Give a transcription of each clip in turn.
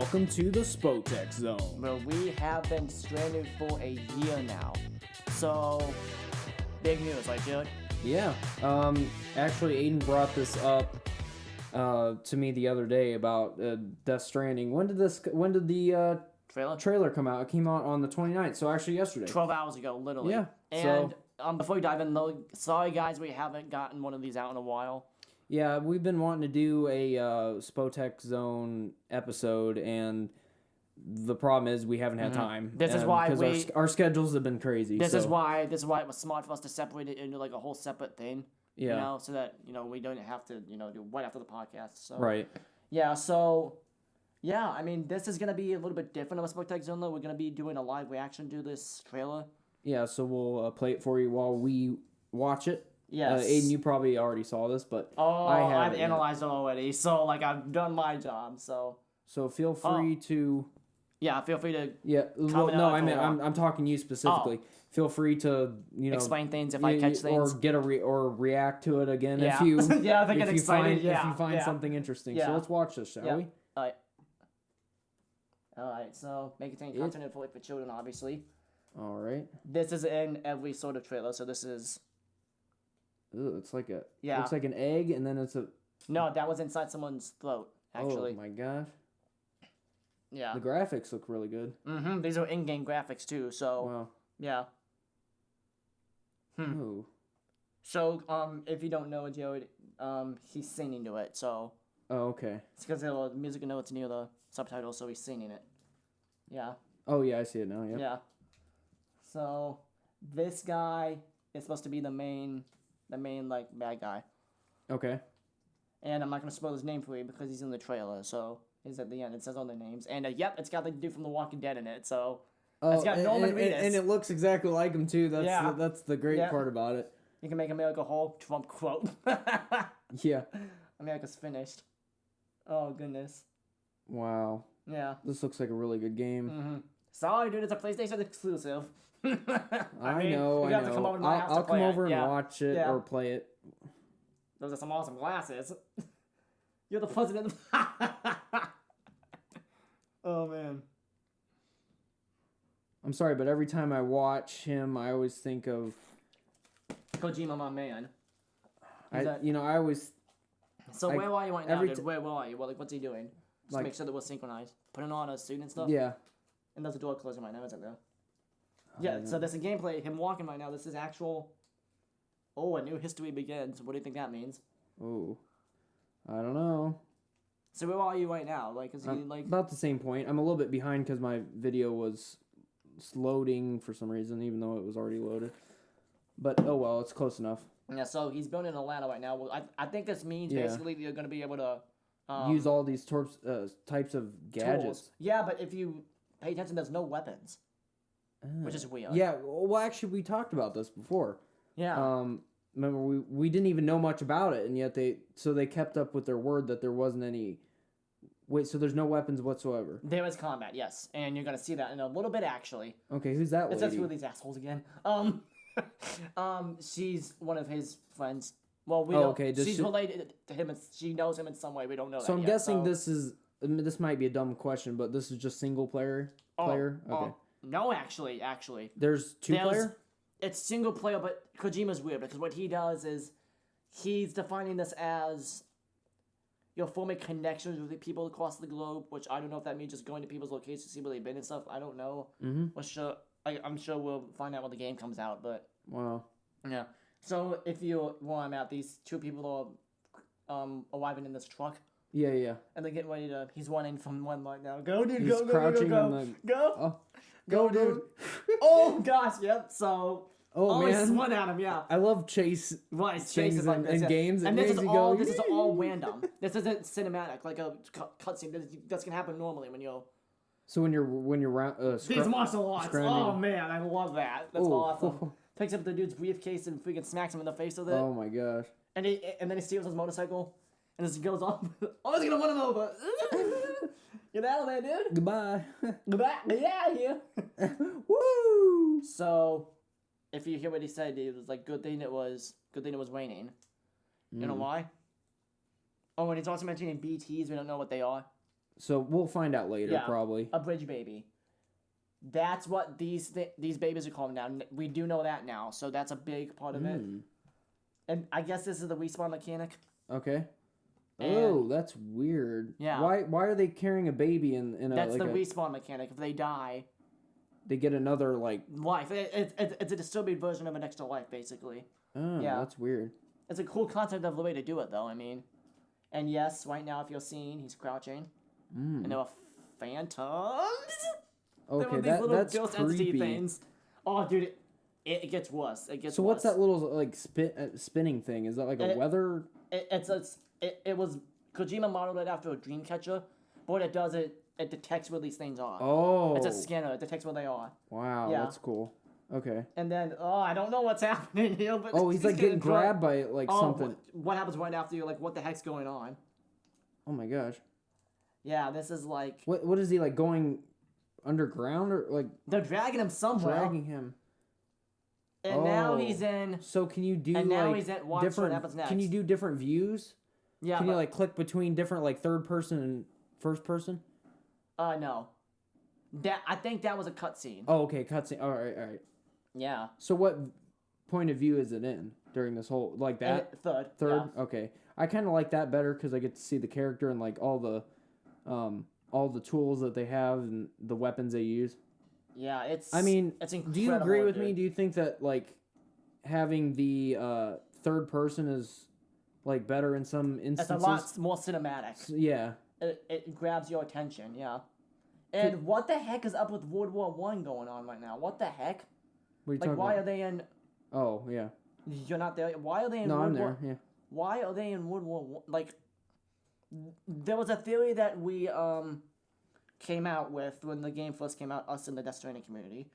Welcome to the SpoTech Zone. Where we have been stranded for a year now. So, big news, right, Jared? Yeah. Actually, Aiden brought this up to me the other day about Death Stranding. When did the trailer come out? It came out on the 29th, so actually yesterday. 12 hours ago, literally. Yeah. And before we dive in, though, sorry guys, we haven't gotten one of these out in a while. Yeah, we've been wanting to do a SpoTech Zone episode, and the problem is we haven't had time. This is why because our schedules have been crazy. This is why it was smart for us to separate it into like a whole separate thing. Yeah. You know, so that we don't have to do right after the podcast. So right. Yeah. So yeah, I mean, this is gonna be a little bit different of a SpoTech Zone. Though we're gonna be doing a live reaction to this trailer. Yeah. So we'll play it for you while we watch it. Yes. Aiden, you probably already saw this, but I've analyzed it already. So like I've done my job. So feel free to. Yeah, feel free to. Yeah, well, no, I'm talking you specifically. Feel free to explain things if I catch things, or react to it again if you if I get excited. If you find something interesting. So let's watch this, shall we? All right. So make it content for children, obviously. All right. This is in every sort of trailer. So this is. Ooh, it's like looks like an egg, and then it's a. No, that was inside someone's throat. Actually. Oh my gosh. Yeah. The graphics look really good. Mm-hmm. These are in-game graphics too. So. Wow. Yeah. Ooh. So if you don't know Jared, he's singing to it. So. Oh, okay. It's because the music notes near the subtitles, so he's singing it. Yeah. Oh yeah, I see it now. Yep. Yeah. So this guy is supposed to be the main like bad guy. Okay. And I'm not gonna spoil his name for you because he's in the trailer. So he's at the end. It says all their names, and it's got the dude from The Walking Dead in it. So it's got Norman Reedus, and it looks exactly like him too. That's the great part about it. You can make America whole. Trump quote. Yeah. America's finished. Oh goodness. Wow. Yeah. This looks like a really good game. Mm-hmm. Sorry, dude. It's a PlayStation exclusive. I know. Have to come over to my house I'll to play come over it. and watch it or play it. Those are some awesome glasses. You're the president. Oh man. I'm sorry, but every time I watch him, I always think of Kojima, my man. I always. So where are you right now, dude? Where are you? Well, what's he doing? Just make sure that we're synchronized. Putting on a suit and stuff. Yeah. And there's a door closing right now, isn't there? Yeah. So there's a gameplay. Him walking right now. This is actual. Oh, a new history begins. What do you think that means? Oh, I don't know. So where are you right now? Like, is he like about the same point? I'm a little bit behind because my video was loading for some reason, even though it was already loaded. But oh well, it's close enough. Yeah. So he's building a ladder right now. Well, I think this means basically you're going to be able to use all these types of gadgets. Tools. Yeah, but if you pay attention, there's no weapons, which is weird. Yeah. Well, actually, we talked about this before. Yeah. Remember, we didn't even know much about it, and yet they kept up with their word that there wasn't any. Wait, so there's no weapons whatsoever? There is combat, yes, and you're gonna see that in a little bit, actually. Okay, who's that lady? That's who are these assholes again? She's one of his friends. Well, we don't. Okay. She's related to him. She knows him in some way. We don't know that. So I'm yet, guessing this might be a dumb question, but this is just single player. Okay. No, actually, there's two player. It's single player, but Kojima's weird because what he does is he's defining this as forming connections with people across the globe, which I don't know if that means just going to people's locations to see where they've been and stuff. I don't know. I'm sure we'll find out when the game comes out, but wow. Yeah. So if you want out, these two people are arriving in this truck. Yeah. And they're getting ready to. He's running from one right now. Go, dude. He's crouching go. Go, dude. Oh gosh. Yep. So. Oh man. He's one at him. Yeah. I love chase. Right. Chases like this in games. And this is all random. This isn't cinematic like a cutscene. That's gonna happen normally when you're. So when you're these martial arts. Oh man, I love that. That's awesome. Picks up the dude's briefcase and freaking smacks him in the face with it. Oh my gosh. And then he steals his motorcycle, and as he goes off, he's gonna run him over. Get out of there, dude. Goodbye. Goodbye. Get out of here. Woo! So, if you hear what he said, it was like good thing it was raining. You know why? Oh, and he's also mentioning BTs. We don't know what they are. So we'll find out later, probably. A bridge baby. That's what these babies are called now. We do know that now, so that's a big part of it. And I guess this is the respawn mechanic. Okay. Oh, that's weird. Yeah. Why are they carrying a baby in a That's like the respawn mechanic. If they die, they get another like life. It's a disturbing version of an extra life, basically. Oh, yeah. That's weird. It's a cool concept of the way to do it, though. I mean, and yes, right now if you're seeing, he's crouching, and there are phantoms. Okay, these little that's ghost creepy. entity things. Oh, dude, it gets worse. It gets. So worse. what's that little like spinning thing? Is that like a weather? It was Kojima modeled it after a dream catcher. But what it does, it detects where these things are. Oh. It's a scanner. It detects where they are. Wow, that's cool. Okay. And then, I don't know what's happening here, but he's like getting grabbed by like something. What happens right after you're like, what the heck's going on? Oh my gosh. Yeah, this is like. What is he like going underground or like? They're dragging him somewhere. Dragging him. And now he's in. So can you do and now like he's at watch different? What happens next. Can you do different views? Yeah. Can you like click between different like third person and first person? No. I think that was a cutscene. Oh, okay, cutscene. All right. Yeah. So what point of view is it in during this whole like that? Third. Yeah. Okay. I kind of like that better because I get to see the character and like all the tools that they have and the weapons they use. Yeah, it's. I mean, it's incredible. Do you agree with me? Do you think that like having the third person is like better in some instances? It's a lot more cinematic. Yeah. It grabs your attention. Yeah. And what the heck is up with World War I going on right now? What the heck? What are you like, talking why about? are they in? Oh yeah. You're not there. Why are they in? No, World I'm there. War... Yeah. Why are they in World War I? Like, there was a theory that we came out with when the game first came out, us in the Death Stranding community,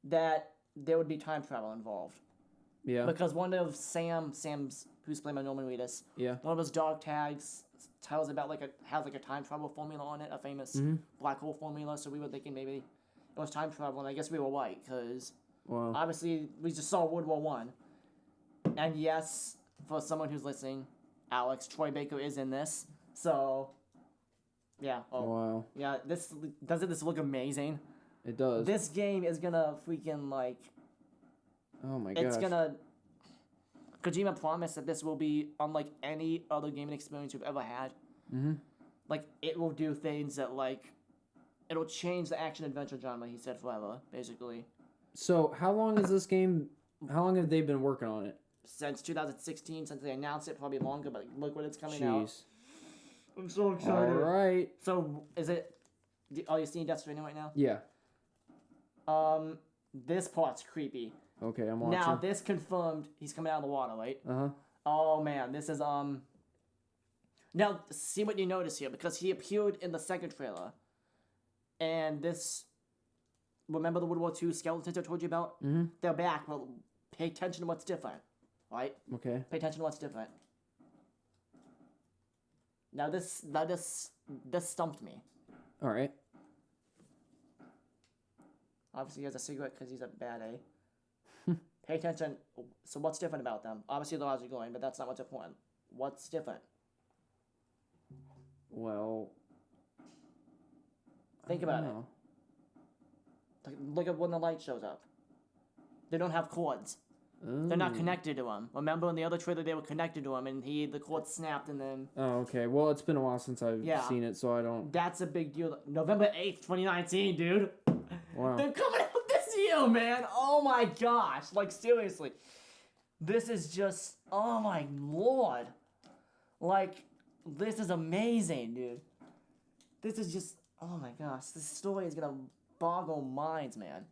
that there would be time travel involved. Yeah. Because one of Sam's who's played by Norman Reedus, one of his dog tags tells about has a time travel formula on it, a famous black hole formula. So we were thinking maybe it was time travel, and I guess we were right because obviously we just saw World War One, and yes, for someone who's listening, Alex, Troy Baker is in this, so. Yeah. Oh. Wow. Yeah. Doesn't this look amazing? It does. This game is gonna freaking like. Oh my gosh. It's gonna. Kojima promised that this will be unlike any other gaming experience you've ever had. Like it will do things that like, it'll change the action adventure genre. He said forever, basically. So how long is this game? How long have they been working on it? Since 2016, since they announced it, probably longer. But look when it's coming out. I'm so excited. All right. So, is it... Are you seeing Death Stranding right now? Yeah. This part's creepy. Okay, I'm watching. Now, this confirmed he's coming out of the water, right? Uh-huh. Oh, man. This is, Now, see what you notice here, because he appeared in the second trailer. And this... Remember the World War II skeletons I told you about? They're back. Well, pay attention to what's different. Right? Okay. Pay attention to what's different. Now this stumped me. All right. Obviously, he has a cigarette because he's a bad A. Pay attention. So what's different about them? Obviously, their eyes are glowing, but that's not what's important. What's different? Well, think about it. Look at when the light shows up. They don't have cords. They're not connected to him. Remember in the other trailer they were connected to him, and the cord snapped, and then. Oh, okay. Well, it's been a while since I've seen it, so I don't. That's a big deal. November 8th, 2019, dude. Wow. They're coming out this year, man. Oh my gosh! Like seriously, this is just. Oh my lord. Like, this is amazing, dude. This is just. Oh my gosh, this story is gonna boggle minds, man.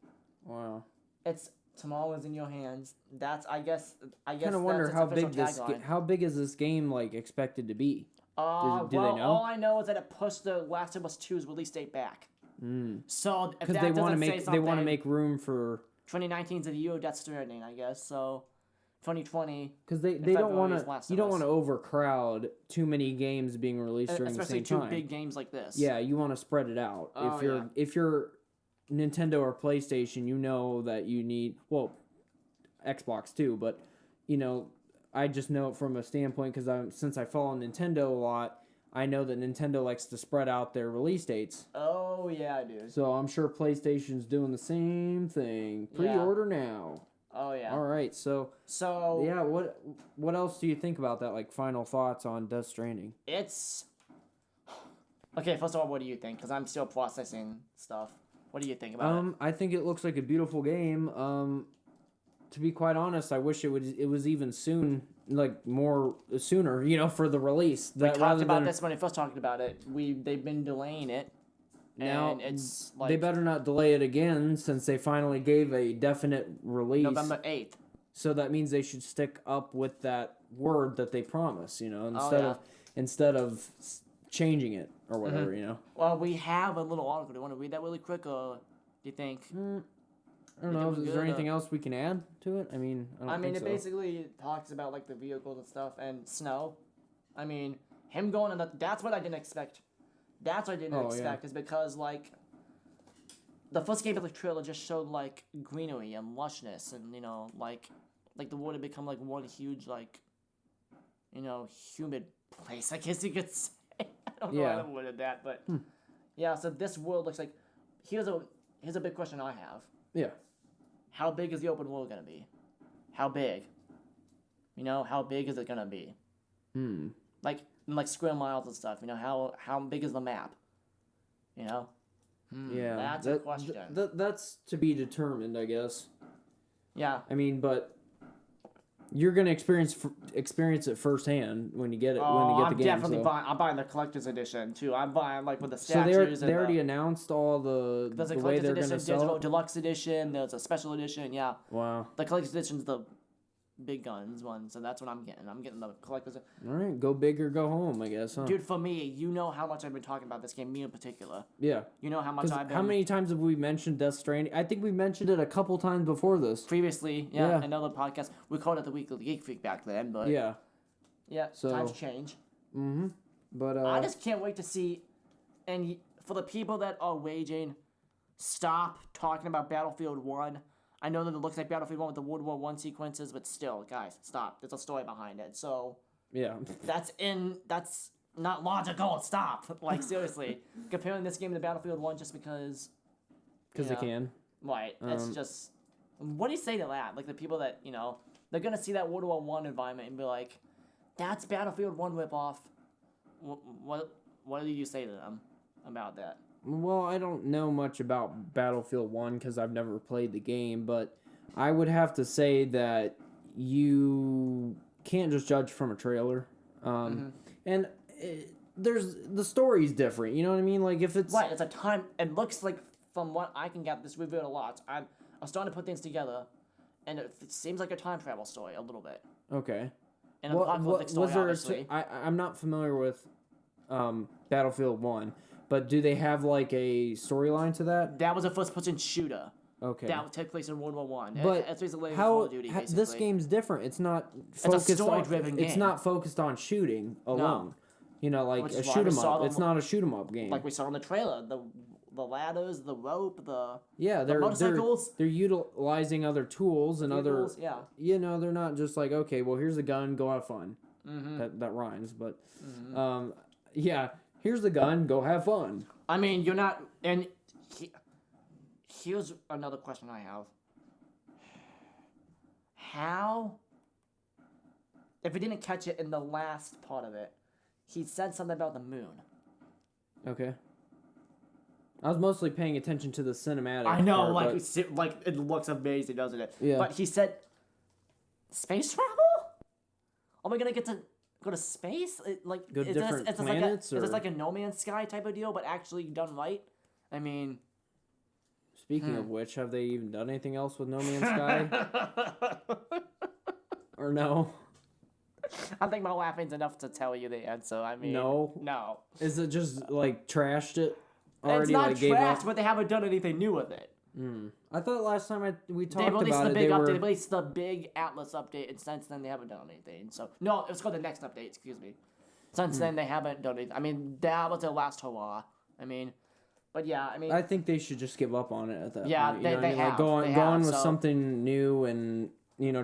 Wow. It's. Tomorrow is in your hands. I guess. I kind of wonder how big is this game like expected to be? Do they know? All I know is that it pushed the Last of Us 2's release date back. So if that they want to make they want to make room for 2019 is the year of Death Stranding, I guess. So 2020. Because they don't want to. You don't want to overcrowd too many games being released during the same time. Especially two big games like this. Yeah, you want to spread it out. If you're Nintendo or PlayStation, you know that you need, well, Xbox too, but I just know from a standpoint because since I follow Nintendo a lot, I know that Nintendo likes to spread out their release dates. Oh, yeah, dude. So I'm sure PlayStation's doing the same thing. Pre-order now. Oh, yeah. All right, so yeah, what else do you think about that? Like, final thoughts on Death Stranding? It's... Okay, first of all, what do you think? Because I'm still processing stuff. What do you think about it? I think it looks like a beautiful game. To be quite honest, I wish it was even sooner, for the release. We talked about this when we first talked about it. They've been delaying it. Now, and it's like... They better not delay it again since they finally gave a definite release. November 8th. So that means they should stick up with that word that they promise, instead of changing it or whatever, Well, we have a little article. Do you want to read that really quick, or do you think... I don't know. Is there anything else we can add to it? I mean, I don't think so. It basically talks about, like, the vehicles and stuff and snow. I mean, him going on that's what I didn't expect. That's what I didn't expect is because, like, the first game of the trailer just showed, like, greenery and lushness and, like the world had become, like, one huge, like, humid place, I guess you could say. I don't know how to word that, but... Yeah, so this world looks like... Here's a big question I have. Yeah. How big is the open world going to be? How big? How big is it going to be? Like square miles and stuff. How big is the map? Yeah. That's a question. That's to be determined, I guess. Yeah. I mean, but you're gonna experience it firsthand when you get it. When you get the game. Definitely buying. I'm buying the collector's edition too. I'm buying with the statues. So they already announced all the way they're gonna sell digital it? Deluxe edition. There's a special edition. Yeah. Wow. The collector's edition's the big guns one, so that's what I'm getting. I'm getting the collector's. All right, go big or go home, I guess, huh? Dude, for me, how much I've been talking about this game, me in particular. Yeah. You know how much I've been... How many times have we mentioned Death Stranding? I think we mentioned it a couple times before this. Previously, yeah. Another podcast. We called it the Weekly Geek Freak back then, but... Yeah. Yeah, times change. Mm-hmm. But, I just can't wait to see... And for the people that are waging, stop talking about Battlefield 1. I know that it looks like Battlefield 1 with the World War I sequences, but still, guys, stop. There's a story behind it. So, yeah. That's not logical. Stop. Like, seriously. Comparing this game to Battlefield 1 just because... Because they can. Right. It's just... What do you say to that? Like, the people that, they're going to see that World War I environment and be like, that's Battlefield 1 ripoff. What do you say to them about that? Well, I don't know much about Battlefield 1 because I've never played the game, but I would have to say that you can't just judge from a trailer. And the story's different, you know what I mean? Like, if it's... Right, it's a time... It looks like, from what I can get, this revealed a lot. I'm starting to put things together, and it seems like a time travel story, a little bit. Okay. An apocalyptic story, obviously. I'm not familiar with Battlefield 1. But do they have, like, a storyline to that? That was a first-person shooter. Okay. That would take place in World War I. But it's basically Call of Duty, basically. This game's different. It's not focused... It's a story-driven game. It's not focused on shooting alone. No. Like a shoot-'em-up. It's not a shoot-'em-up game. Like we saw in the trailer. The ladders, the rope, the motorcycles. They're utilizing other tools and other... Yeah. They're not just like, okay, well, here's a gun, go have fun. Mm-hmm. That rhymes, but... Mm-hmm. Here's the gun, go have fun. I mean, you're not... And here's another question I have. How... If we didn't catch it in the last part of it, he said something about the moon. Okay. I was mostly paying attention to the cinematic I know, part, like it looks amazing, doesn't it? Yeah. But he said... Space travel? Are we going to get to... Go to space? Go to different planets? Is this like a No Man's Sky type of deal, but actually done right? I mean... Speaking of which, have they even done anything else with No Man's Sky? Or no? I think my laughing's enough to tell you the answer. I mean... No. Is it just, like, trashed it? Already, it's not trashed, but they haven't done anything new with it. I thought last time we talked about it, they released the big Atlas update, and since then they haven't done anything. So no, it's called the next update. Excuse me. Since then they haven't done anything. I mean, that was their last hurrah. I mean, but yeah, I mean, I think they should just give up on it at that point. Yeah, they have. Like go on with something new and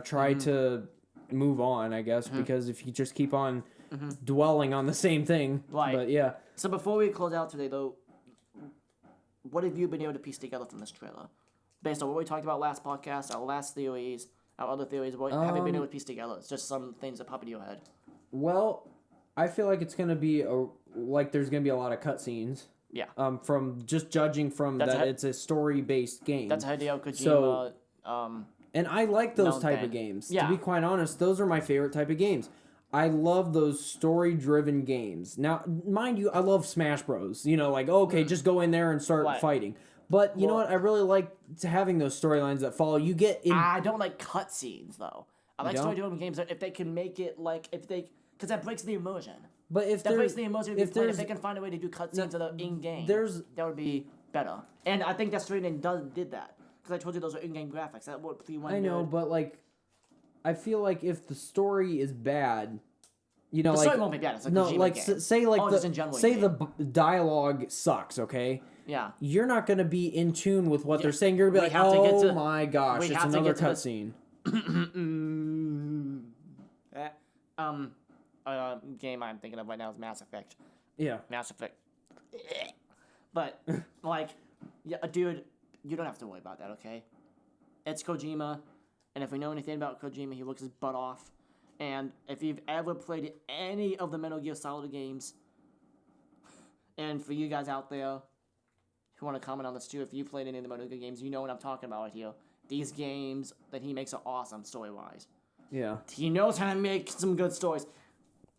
try to move on. I guess because if you just keep on dwelling on the same thing. Right. But yeah. So before we close out today, though, what have you been able to piece together from this trailer? Based on what we talked about last podcast, our last theories, our other theories, what have you been able to piece together? It's just some things that pop into your head. Well, I feel like it's going to be there's going to be a lot of cutscenes. Yeah. From just judging from it's a story-based game. That's Hideo Kojima. And I like those type of games. Yeah. To be quite honest, those are my favorite type of games. I love those story-driven games. Now, mind you, I love Smash Bros. You know, like, just go in there and start fighting. But you know what? I really like having those storylines that follow. You get in... I don't like cutscenes, though. I like story-driven games if they can make it like... Because that breaks the immersion. But if that breaks the immersion if they can find a way to do cutscenes that are in-game, that would be better. And I think Death Stranding did that. Because I told you those are in-game graphics. That would be one. I know, but like... I feel like if the story is bad, you know, the story won't be bad. It's like game. Say the dialogue sucks, okay? Yeah. You're not gonna be in tune with what they're saying. You're gonna be like, oh my gosh, it's another cutscene. Game I'm thinking of right now is Mass Effect. Yeah. Mass Effect. But like, dude, you don't have to worry about that, okay? It's Kojima. And if we know anything about Kojima, he works his butt off. And if you've ever played any of the Metal Gear Solid games, and for you guys out there who want to comment on this too, if you played any of the Metal Gear games, you know what I'm talking about right here. These games that he makes are awesome story-wise. Yeah. He knows how to make some good stories.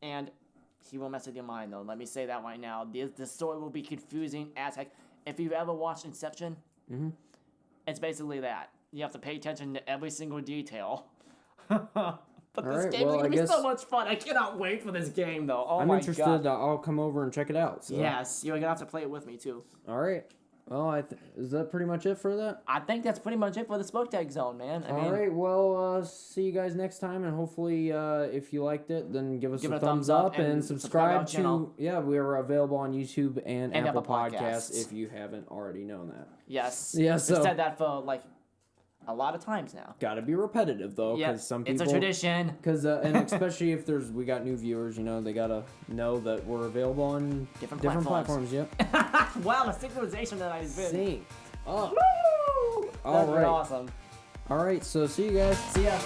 And he won't mess with your mind, though. Let me say that right now. The story will be confusing as heck. If you've ever watched Inception, it's basically that. You have to pay attention to every single detail. But this game is going to be so much fun. I cannot wait for this game, though. Oh, my God. I'm interested. I'll come over and check it out. So. Yes, you're going to have to play it with me, too. All right. Well, is that pretty much it for that? I think that's pretty much it for the SpoTech Zone, man. All right. Well, see you guys next time. And hopefully, if you liked it, then give us a thumbs up and subscribe to... Yeah, we are available on YouTube and Apple Podcasts if you haven't already known that. Yes. Yeah, so... We've said that for, like... a lot of times now. Gotta be repetitive though, because some people. It's a tradition. Because and especially if we got new viewers, you know, they gotta know that we're available on different platforms. Yep. Wow, the synchronization that I did. Sync. Oh. Woo! All right. Awesome. All right. So see you guys. See ya.